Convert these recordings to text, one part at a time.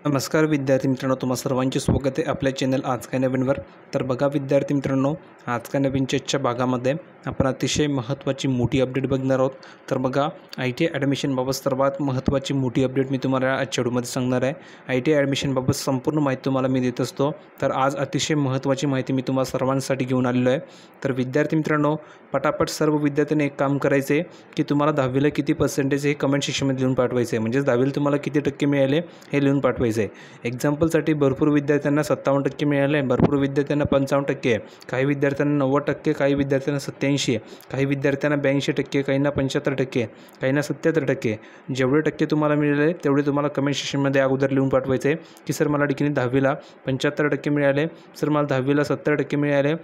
नमस्कार विद्यार्थी मित्रांनो, तुम्हा सर्वांचे स्वागत आहे आपल्या चॅनल आज काय नवीनवर. तर बघा विद्यार्थी मित्रांनो, आज काय नवीन चर्चेच्या भागामध्ये आपण अतिशय महत्त्वाची मोठी अपडेट बघणार आहोत. तर बघा, ITI ॲडमिशनबाबत सर्वात महत्त्वाची मोठी अपडेट मी तुम्हाला आजच्या व्हिडिओमध्ये सांगणार आहे. ITI ॲडमिशनबाबत संपूर्ण माहिती तुम्हाला मी देत असतो. तर आज अतिशय महत्त्वाची माहिती मी तुम्हाला सर्वांसाठी घेऊन आलेलो आहे. तर विद्यार्थी मित्रांनो, पटापट सर्व विद्यार्थ्यांनी एक काम करायचं आहे की तुम्हाला 10वीला किती पर्सेंटेज हे कमेंट सेक्शनमध्ये लिहून पाठवायचं आहे. म्हणजेच 10वीला तुम्हाला किती टक्के मिळाले हे लिहून पाठवायचं आहे. एक्झाम्पलसाठी भरपूर विद्यार्थ्यांना 57% मिळाले, भरपूर विद्यार्थ्यांना 55% आहे, काही विद्यार्थ्यांना 90%, काही विद्यार्थ्यांना 87% आहे, काही विद्यार्थ्यांना 82%, काहींना 75%, काहींना 77%. जेवढे टक्के तुम्हाला मिळाले तेवढे तुम्हाला कमेंट सेक्शनमध्ये अगोदर लिहून पाठवायचे आहे की सर मला ठिकाणी 10वीला 75% मिळाले, सर मला 10वीला 70% मिळाले,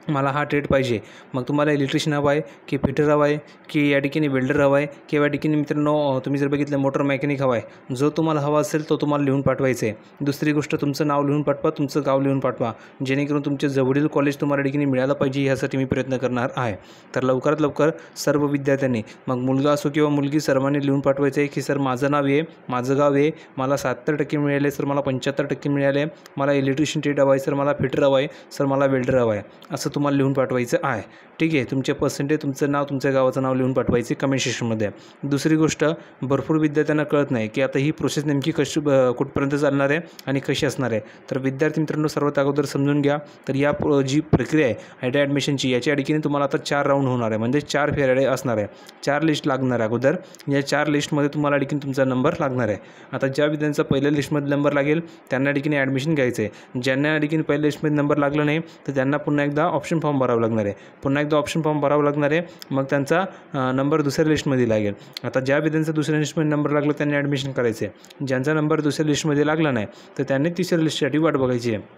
मला हा ट्रेड पाहिजे. मग तुम्हाला इलेक्ट्रिशियन हवा आहे की फिटर हवा आहे की या ठिकाणी वेल्डर हवा आहे किंवा या ठिकाणी मित्रांनो तुम्ही जर बघितलं मोटर मेकॅनिक हवा आहे, जो तुम्हाला हवा असेल तो तुम्हाला लिहून पाठवायचं आहे. दुसरी गोष्ट, तुमचं नाव लिहून पाठवा, तुमचं गाव लिहून पाठवा, जेणेकरून तुमचे जवळील कॉलेज तुम्हाला ठिकाणी मिळालं पाहिजे यासाठी मी प्रयत्न करणार आहे. तर लवकरात लवकर सर्व विद्यार्थ्यांनी, मग मुलगा असो किंवा मुलगी, सर्वांनी लिहून पाठवायचं आहे की सर माझं नाव आहे, माझं गाव आहे, मला 70% मिळाले, सर मला 75% मिळाले, मला इलेक्ट्रिशियन ट्रेड हवा आहे, सर मला फिटर हवा आहे, सर मला वेल्डर हवा आहे, असं तुम्हाला लिहून पाठवायचं आहे. ठीक आहे, तुमचे पर्सेंटेज, तुमचं नाव, तुमच्या गावाचं नाव लिहून पाठवायचे कमेंट सेक्शनमध्ये. दुसरी गोष्ट, भरपूर विद्यार्थ्यांना कळत नाही की आता ही प्रोसेस नेमकी कशी कुठपर्यंत चालणार आहे आणि कशी असणार आहे. तर विद्यार्थी मित्रांनो, सर्वात अगोदर समजून घ्या. तर या जी प्रक्रिया आहे ITI ॲडमिशनची, याच्या ठिकाणी तुम्हाला आता 4 राऊंड होणार आहे, म्हणजे 4 फेऱ्या असणार आहे, 4 लिस्ट लागणार आहे अगोदर. या 4 लिस्टमध्ये तुम्हाला ठिकाणी तुमचा नंबर लागणार आहे. आता ज्या विद्यार्थ्यांचा पहिल्या लिस्टमध्ये नंबर लागेल त्यांना ठिकाणी ॲडमिशन घ्यायचं आहे. ज्यांना ठिकाणी पहिल्या लिस्टमध्ये नंबर लागला नाही तर त्यांना पुन्हा एकदा ऑप्शन फॉर्म भरावं लागणार आहे, पुन्हा एकदा ऑप्शन फॉर्म भरावं लागणार आहे. मग त्यांचा नंबर दुसऱ्या लिस्टमध्ये लागेल. आता ज्या विद्यार्थ्यांचा दुसऱ्या लिस्टमध्ये नंबर लागला त्यांनी ॲडमिशन करायचं आहे. ज्यांचा नंबर दुसऱ्या लिस्टमध्ये लागला नाही तर त्यांनी तिसऱ्या लिस्टसाठी वाट बघायची आहे.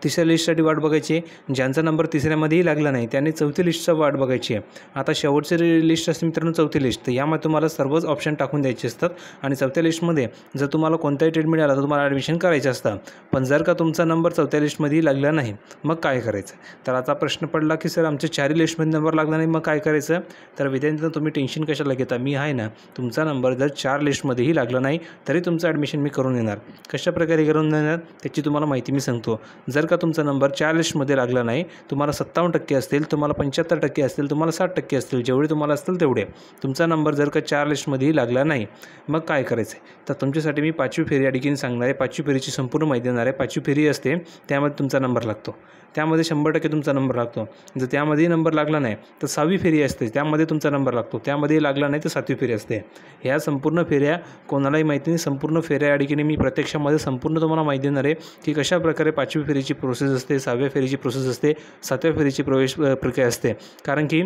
तिसऱ्या लिस्टसाठी वाट बघायची आहे. ज्यांचा नंबर तिसऱ्यामध्येही लागला नाही त्यांनी चौथी लिस्टचा वाट बघायची आहे. आता शेवटची लिस्ट असते मित्रांनो, चौथी लिस्ट. तर यामध्ये तुम्हाला सर्वच ऑप्शन टाकून द्यायचे असतात आणि चौथ्या लिस्टमध्ये जर तुम्हाला कोणताही ट्रेड मिळाला तर तुम्हाला ॲडमिशन करायचं असतं. पण जर का तुमचा नंबर चौथ्या लिस्टमध्येही लागला नाही मग काय करायचं. तर आता प्रश्न पडला की सर आमच्या 4 लिस्टमध्ये नंबर लागला नाही, मग काय करायचं. तर विद्यार्थ्यांना तुम्ही टेन्शन कशाला घेता, मी आहे ना. तुमचा नंबर जर 4 लिस्टमध्येही लागला नाही तरी तुमचं ॲडमिशन मी करून देणार. कशाप्रकारे करून देणार त्याची तुम्हाला माहिती मी सांगतो. जर का तुमचा नंबर 4 लिस्टमध्ये लागला नाही, तुम्हाला 57% असतील, तुम्हाला 75% असतील, तुम्हाला 60% असतील, जेवढे तुम्हाला असतील तेवढे, तुमचा नंबर जर का 4 लिस्टमध्येही लागला नाही मग काय करायचं आहे. तर तुमच्यासाठी मी 5वी फेरी या ठिकाणी सांगणार आहे. 5वी फेरीची संपूर्ण माहिती देणार आहे. 5वी फेरी असते त्यामध्ये तुमचा नंबर लागतो, त्यामध्ये 100% तुमचा नंबर लागतो. जर त्यामध्येही नंबर लागला नाही तर 6वी फेरी असते, त्यामध्ये तुमचा नंबर लागतो, त्यामध्येही लागला नाही तर 7वी फेरी असते. ह्या संपूर्ण फेऱ्या कोणालाही माहिती नाही. संपूर्ण फेऱ्या या ठिकाणी मी प्रत्यक्षामध्ये संपूर्ण तुम्हाला माहिती देणार आहे की कशाप्रकारे 5वी फेरीची प्रोसेस असते, 6व्या फेरीची प्रोसेस असते, 7व्या फेरीची प्रवेश प्रक्रिया असते. कारण की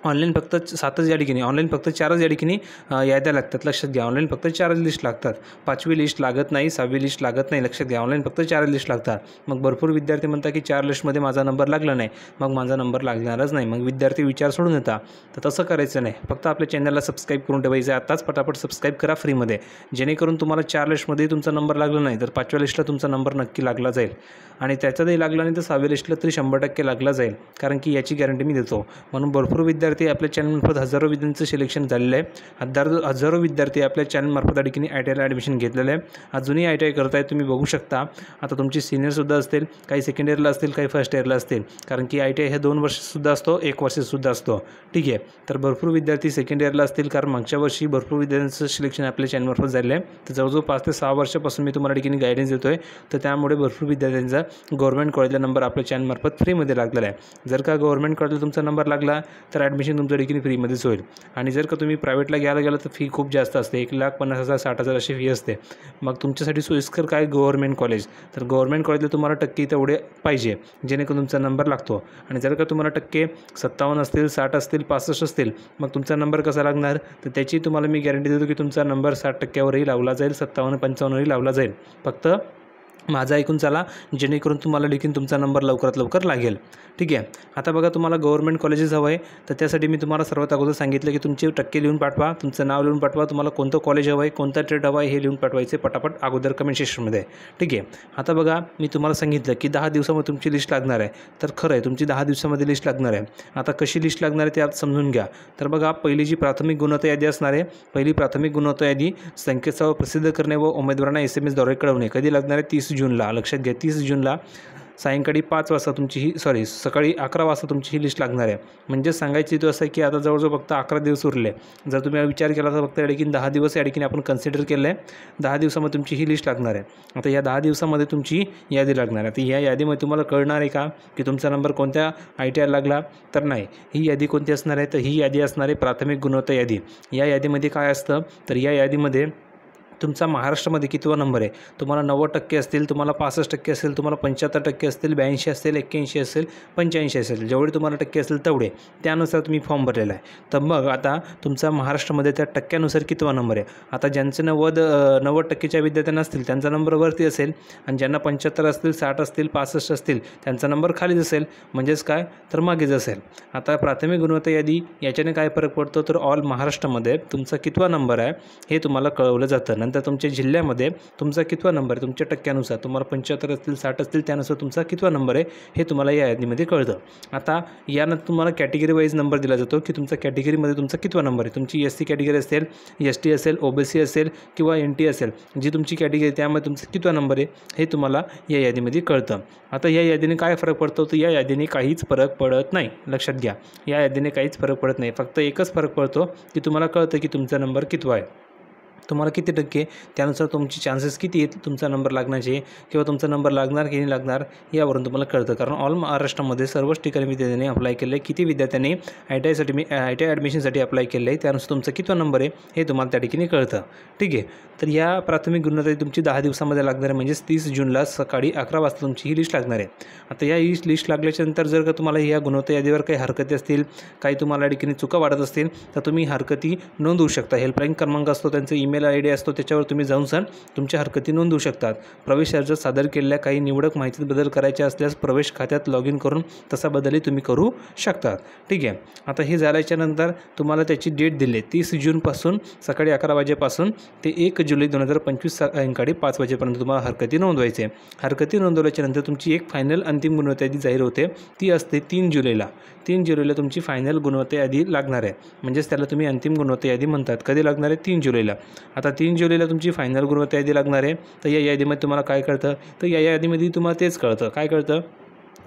ऑनलाईन फक्त 7च या ठिकाणी, ऑनलाईन फक्त 4च या ठिकाणी याद्या लागतात. लक्षात घ्या, ऑनलाईन फक्त 4च लिस्ट लागतात. 5वी लिस्ट लागत नाही, 6वी लिस्ट लागत नाही. लक्षात घ्या, ऑनलाईन फक्त 4 लिस्ट लागतात. मग भरपूर विद्यार्थी म्हणतात की 4 लिस्टमध्ये माझा नंबर लागला नाही, मग माझा नंबर लागणारच नाही. मग विद्यार्थी विचार सोडून येतात. तर तसं करायचं नाही. फक्त आपल्या चॅनलला सबस्क्राईब करून ठेवायचं आहे. आताच पटापट सबस्क्राईब करा फ्रीमध्ये, जेणेकरून तुम्हाला 4 लिस्टमध्ये तुमचा नंबर लागला नाही तर 5व्या लिस्टला तुमचा नंबर नक्की लागला जाईल. आणि त्याच्यातही लागला नाही तर 6व्या लिस्टला तरी 100% लागला जाईल, कारण की याची गॅरंटी मी देतो. म्हणून भरपूर विद्यार्थी आपल्या चॅनलमार्फत हजारो विद्यार्थ्यांचं सिलेक्शन झालेलं आहे. हजारो विद्यार्थी आपल्या चॅनलमार्फत या ठिकाणी ITIला ॲडमिशन घेतलेलं आहे. अजूनही ITI करताय, तुम्ही बघू शकता. आता तुमची सिनियरसुद्धा असतील, काही सेकंड इयरला असतील, काही फर्स्ट इयरला असतील, कारण की ITI हे 2 वर्षसुद्धा असतो, 1 वर्षसुद्धा असतो. ठीक आहे, तर भरपूर विद्यार्थी सेकंड इयरला असतील, कारण मागच्या वर्षी भरपूर विद्यार्थ्यांचं सिलेक्शन आपल्या चॅनलमार्फत झालेलं आहे. तर जवळजवळ 5 ते 6 वर्षापासून मी तुम्हाला ठिकाणी गायडन्स देतो आहे. तर त्यामुळे भरपूर विद्यार्थ्यांचा गव्हर्नमेंट कॉलेजला नंबर आपल्या चॅनलमार्फत फ्रीमध्ये लागलेला आहे. जर का गव्हर्नमेंट कॉलेजला तुमचा नंबर लागला तर ॲडमिशन तुमच्या ठिकाणी फ्रीमध्येच होईल. आणि जर का तुम्ही प्रायव्हेटला घ्यायला गेला तर फी खूप जास्त असते, 1,50,000 60,000 अशी फी असते. मग तुमच्यासाठी सोयीस्कर काय, गव्हर्नमेंट कॉलेज. तर गव्हर्नमेंट कॉलेजला तुम्हाला टक्के तेवढे पाहिजे जेणेकरून तुमचा नंबर लागतो. आणि जर का तुम्हाला टक्के 57 असतील, 60 असतील, 65 असतील, मग तुमचा नंबर कसा लागणार. तर त्याची तुम्हाला मी गॅरंटी देतो की तुमचा नंबर 60%वरही लावला जाईल, 57-55वरही लावला जाईल. फक्त माझं ऐकून चला, जेणेकरून तुम्हाला देखील तुमचा नंबर लवकरात लवकर लागेल. ठीक आहे. आता बघा, तुम्हाला गव्हर्नमेंट कॉलेजेस हवं आहे, तर त्यासाठी मी तुम्हाला सर्वात अगोदर सांगितलं की तुमचे टक्के लिहून पाठवा, तुमचं नाव लिहून पाठवा, तुम्हाला कोणतं कॉलेज हवं आहे, कोणता ट्रेड हवा आहे हे लिहून पाठवायचे पटापट अगोदर कमेंट सेक्शनमध्ये. ठीक आहे. आता बघा, मी तुम्हाला सांगितलं की 10 दिवसामध्ये तुमची लिस्ट लागणार आहे. तर खरं आहे, तुमची 10 दिवसामध्ये लिस्ट लागणार आहे. आता कशी लिस्ट लागणार आहे ते आता समजून घ्या. तर बघा, पहिली जी प्राथमिक गुणवत्ता यादी असणार आहे, पहिली प्राथमिक गुणवत्ता यादी संकेतस्थळावर प्रसिद्ध करणे व उमेदवारांना SMS द्वारे कळवणे कधी लागणार आहे? 30 जूनला. लक्षात घ्या, 30 जूनला सायंकाळी 5 वाजता सकाळी 11 वाजता तुमची ही लिस्ट लागणार आहे. म्हणजे सांगायची तो असं आहे की आता जवळजवळ फक्त 11 दिवस उरले. जर तुम्ही विचार केला तर फक्त याडकीन 10 दिवस याडकीन आपण कन्सिडर केलं आहे. 10 दिवसामध्ये तुमची ही लिस्ट लागणार आहे. आता या 10 दिवसामध्ये तुमची यादी लागणार आहे. तर या यादीमध्ये तुम्हाला कळणार आहे का की तुमचा नंबर कोणत्या ITI लागला? तर नाही. ही यादी कोणती असणार आहे? तर ही यादी असणार आहे प्राथमिक गुणवत्ता यादी. या यादीमध्ये काय असतं? तर या यादीमध्ये तुमचा महाराष्ट्रामध्ये कितवा नंबर आहे? तुम्हाला 90% असतील, तुम्हाला 65% असेल, तुम्हाला 75% असतील, 82 असेल, 81 असेल, 85 असेल, जेवढे तुम्हाला टक्के असेल तेवढे, त्यानुसार तुम्ही फॉर्म भरलेला आहे. तर मग आता तुमचा महाराष्ट्रामध्ये त्या टक्क्यानुसार कितवा नंबर आहे? आता ज्यांचे 90% विद्यार्थ्यांना असतील त्यांचा नंबर वरती असेल, आणि ज्यांना 75 असतील, 60 असतील, 65 असतील त्यांचा नंबर खालीच असेल. म्हणजेच काय? तर मागेच असेल. आता प्राथमिक गुणवत्ता यादी याच्याने काय फरक पडतो? तर ऑल महाराष्ट्रामध्ये तुमचा कितवा नंबर आहे हे तुम्हाला कळवलं जातं. नंतर तुमच्या जिल्ह्यामध्ये तुमचा कितवा नंबर आहे तुमच्या टक्क्यानुसार, तुम्हाला 75 असतील, 60 असतील, त्यानुसार तुमचा कितवा नंबर आहे हे तुम्हाला या यादीमध्ये कळतं. आता यानंतर तुम्हाला कॅटेगरी वाईज नंबर दिला जातो की तुमचा कॅटेगरीमध्ये तुमचा कितवा नंबर आहे. तुमची SC कॅटेगरी असेल, ST असेल, OBC असेल किंवा NT असेल, जी तुमची कॅटेगरी त्यामध्ये तुमचा कितवा नंबर आहे हे तुम्हाला या यादीमध्ये कळतं. आता या यादीने काय फरक पडतो? तर या यादीने काहीच फरक पडत नाही. लक्षात घ्या, या यादीने काहीच फरक पडत नाही. फक्त एकच फरक पडतो की तुम्हाला कळतं की तुमचा नंबर कितवा आहे, तुम्हाला किती टक्के, त्यानुसार तुमची चान्सेस किती आहेत तुमचा नंबर लागण्याचे किंवा तुमचा नंबर लागणार की नाही लागणार यावरून तुम्हाला कळतं. कारण ऑल महाराष्ट्रामध्ये सर्वच ठिकाणी विद्यार्थ्यांनी अप्लाय केलं आहे. किती विद्यार्थ्यांनी ITI ॲडमिशनसाठी अप्लाय केलं आहे त्यानुसार तुमचा कितवा नंबर आहे हे तुम्हाला त्या ठिकाणी कळतं. ठीक आहे. तर या प्राथमिक गुणवत्ता तुमची 10 दिवसामध्ये लागणार आहे. म्हणजेच 30 जूनला सकाळी 11 वाजता तुमची ही लिस्ट लागणार आहे. आता या लिस्ट लागल्याच्यानंतर जर का तुम्हाला या गुणवत्ता यादीवर काही हरकती असतील, काही तुम्हाला ठिकाणी चुका वाटत असतील, तर तुम्ही हरकती नोंदवू शकता. हेल्पलाईन क्रमांक असतो, त्यांचा ईमेल ID असतो, त्याच्यावर तुम्ही जाऊन तुमच्या हरकती नोंदवू शकतात. प्रवेश अर्ज सादर केलेल्या काही निवडक माहितीत बदल करायचे असल्यास प्रवेश खात्यात लॉग इन करून तसा बदलही तुम्ही करू शकतात. ठीक आहे. आता हे झाल्याच्या नंतर तुम्हाला त्याची डेट दिली आहे 30 जूनपासून सकाळी 11 वाजेपासून ते 1 जुलै 2025 सायंकाळी 5 वाजेपर्यंत तुम्हाला हरकती नोंदवायचे. हरकती नोंदवल्याच्या नंतर तुमची एक फायनल अंतिम गुणवत्ता यादी जाहीर होते. ती असते 3 जुलैला. 3 जुलैला तुमची फायनल गुणवत्ता यादी लागणार आहे. म्हणजेच त्याला तुम्ही अंतिम गुणवत्ता यादी म्हणतात. कधी लागणार आहे? 3 जुलैला. आता 3 जुलैला तुमची फायनल गुणवत्ता यादी लागणार आहे. तर या यादीमध्ये तुम्हाला काय कळतं? तर या यादीमध्ये तुम्हाला तेच कळतं. काय कळतं?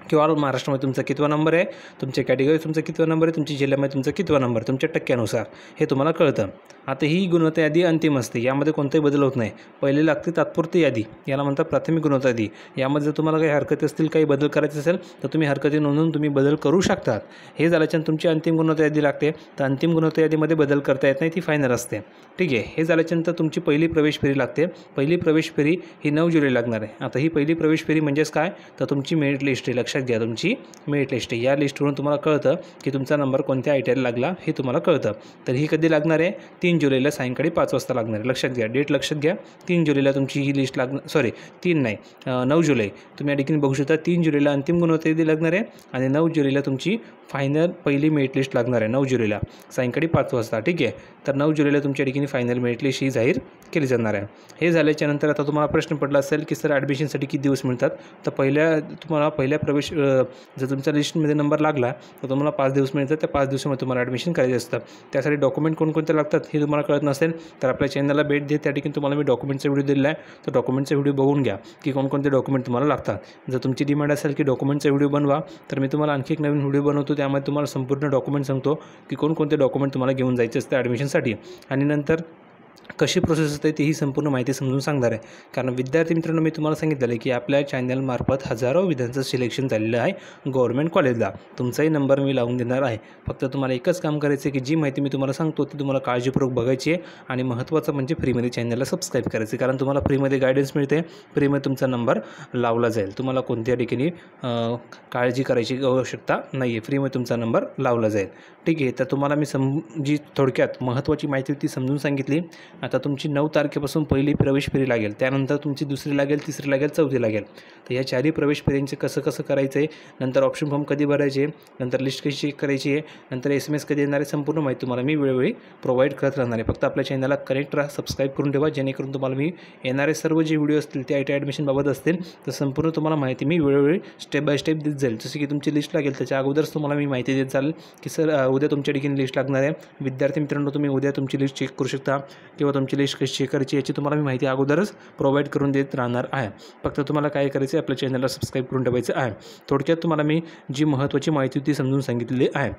की ऑल महाराष्ट्रामध्ये तुमचा कितवा नंबर आहे, तुमच्या कॅटेगरीत तुमचा कितवा नंबर आहे, तुमच्या जिल्ह्यामध्ये तुमचा कितवा नंबर, तुमच्या टक्क्यानुसार हे तुम्हाला कळतं. आता ही गुणवत्ता यादी अंतिम असते. यामध्ये कोणताही बदल होत नाही. पहिले लागते तात्पुरती यादी, याला म्हणतात प्राथमिक गुणवत्ता यादी. यामध्ये जर तुम्हाला काही हरकती असतील, काही बदल करायचे असेल तर तुम्ही हरकती नोंदवून तुम्ही बदल करू शकतात. हे झाल्याच्यानंतर तुमची अंतिम गुणवत्ता यादी लागते. तर अंतिम गुणवत्ता यादीमध्ये बदल करता येत नाही, ती फायनल असते. ठीक आहे. हे झाल्याच्यानंतर तुमची पहिली प्रवेश फेरी लागते. पहिली प्रवेश फेरी ही 9 जुलै लागणार आहे. आता ही पहिली प्रवेश फेरी म्हणजेच काय? तर तुमची मेरिट लिस्ट आहे. लक्षात घ्या, तुमची मेरिट लिस्ट आहे. या लिस्टवरून तुम्हाला कळतं की तुमचा नंबर कोणत्या ITIला लागला हे तुम्हाला कळतं. तर ही कधी लागणार आहे? 3 जुलैला सायंकाळी 5 वाजता लागणार आहे. लक्षात घ्या, डेट लक्षात घ्या. 3 जुलैला तुमची ही लिस्ट लागणार, 9 जुलै. तुम्ही या ठिकाणी बघू शकता 3 जुलैला अंतिम गुणवत्ता यादी लागणार आहे आणि 9 जुलैला तुमची फायनल पहिली मेरिट लिस्ट लागणार आहे. 9 जुलैला सायंकाळी 5 वाजता. ठीक आहे. तर 9 जुलैला तुमच्या ठिकाणी फायनल मेरिट लिस्ट ही जाहीर केली जाणार आहे. हे झाल्याच्यानंतर आता तुम्हाला प्रश्न पडला असेल की सर ॲडमिशनसाठी किती दिवस मिळतात? तर तुम्हाला पहिल्या प्रवेश जर तुमच्या लिस्टमध्ये नंबर लागला तर तुम्हाला 5 दिवस मिळतात. त्या 5 दिवसामध्ये तुम्हाला ॲडमिशन करायचं असतं. त्यासाठी डॉक्युमेंट कोणकोणते लागतात हे तुम्हाला कळत नसेल तर आपल्या चॅनलला भेट दे. त्या ठिकाणी तुम्हाला मी डॉक्युमेंटचा व्हिडिओ दिला आहे. तर डॉक्युमेंटचा व्हिडिओ बघून घ्या की कोणकोणते डॉक्युमेंट तुम्हाला लागतात. जर तुमची डिमांड असेल की डॉक्युमेंटचा व्हिडिओ बनवा तर मी तुम्हाला आणखी एक नवीन व्हिडिओ बनवतो. त्यामध्ये तुम्हाला संपूर्ण डॉक्युमेंट सांगतो की कोणकोणते डॉक्युमेंट तुम्हाला घेऊन जायचे असते ॲडमिशनसाठी, आणि नंतर कशी प्रोसेस असते तीही संपूर्ण माहिती समजून सांगणार आहे. कारण विद्यार्थी मित्रांनो, मी तुम्हाला सांगितलेलं आहे की आपल्या चॅनलमार्फत हजारो विद्यार्थ्यांचं सिलेक्शन झालेलं आहे गव्हर्नमेंट कॉलेजला. तुमचाही नंबर मी लावून देणार आहे. फक्त तुम्हाला एकच काम करायचं आहे की जी माहिती मी तुम्हाला सांगतो ती तुम्हाला काळजीपूर्वक बघायची आहे, आणि महत्त्वाचं म्हणजे फ्रीमध्ये चॅनलला सबस्क्राईब करायचं. कारण तुम्हाला फ्रीमध्ये गायडन्स मिळते, फ्रीमध्ये तुमचा नंबर लावला जाईल. तुम्हाला कोणत्या ठिकाणी काळजी करायची आवश्यकता नाही आहे. फ्रीमध्ये तुमचा नंबर लावला जाईल. ठीक आहे. तर तुम्हाला मी जी थोडक्यात महत्त्वाची माहिती ती समजून सांगितली. आता तुमची 9 तारखेपासून पहिली प्रवेश फेरी लागेल, त्यानंतर तुमची दुसरी लागेल, तिसरी लागेल, चौथी लागेल. तर या चारही प्रवेश फेरींचे कसं करायचं आहे, नंतर ऑप्शन फॉर्म कधी भरायचे, नंतर लिस्ट कशी चेक करायची आहे, नंतर SMS कधी येणार आहे, संपूर्ण माहिती तुम्हाला मी वेळोवेळी प्रोव्हाइड करत राहणार आहे. फक्त आपल्या चॅनलला कनेक्ट राहा, सबस्क्राईब करून ठेवा, जेणेकरून तुम्हाला मी येणारे सर्व जे व्हिडिओ असतील ते ITI ॲडमिशनबाबत असतील तर संपूर्ण तुम्हाला माहिती मी वेळोवेळी स्टेप बाय स्टेप देत जाईल. जसं की तुमची लिस्ट लागेल त्याच्या अगोदरच तुम्हाला मी माहिती देत चालेल की सर उद्या तुमच्या ठिकाणी लिस्ट लागणार आहे. विद्यार्थी मित्रांनो, तुम्ही उद्या तुमची लिस्ट चेक करू शकता किंवा तुमची लिस्ट कशी चेक करायची याची तुम्हाला मी माहिती अगोदरच प्रोव्हाइड करून देत राहणार आहे. फक्त तुम्हाला काय करायचं आहे, आपल्या चॅनलला सबस्क्राईब करून ठेवायचं आहे. थोडक्यात तुम्हाला मी जी महत्त्वाची माहिती होती समजून सांगितलेली आहे.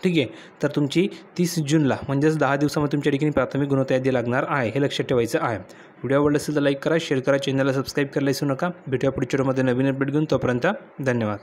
ठीक आहे, तर तुमची 30 जूनला म्हणजेच 10 दिवसामध्ये तुमच्या ठिकाणी प्राथमिक गुणवत्ता यादी लागणार आहे, हे लक्षात ठेवायचं आहे. व्हिडिओ आवडला असेल तर लाईक करा, शेअर करा, चॅनलला सबस्क्राईब करायला विसरू नका. भेटूया पुढच्या व्हिडिओमध्ये नवीन अपडेट घेऊन. तोपर्यंत धन्यवाद.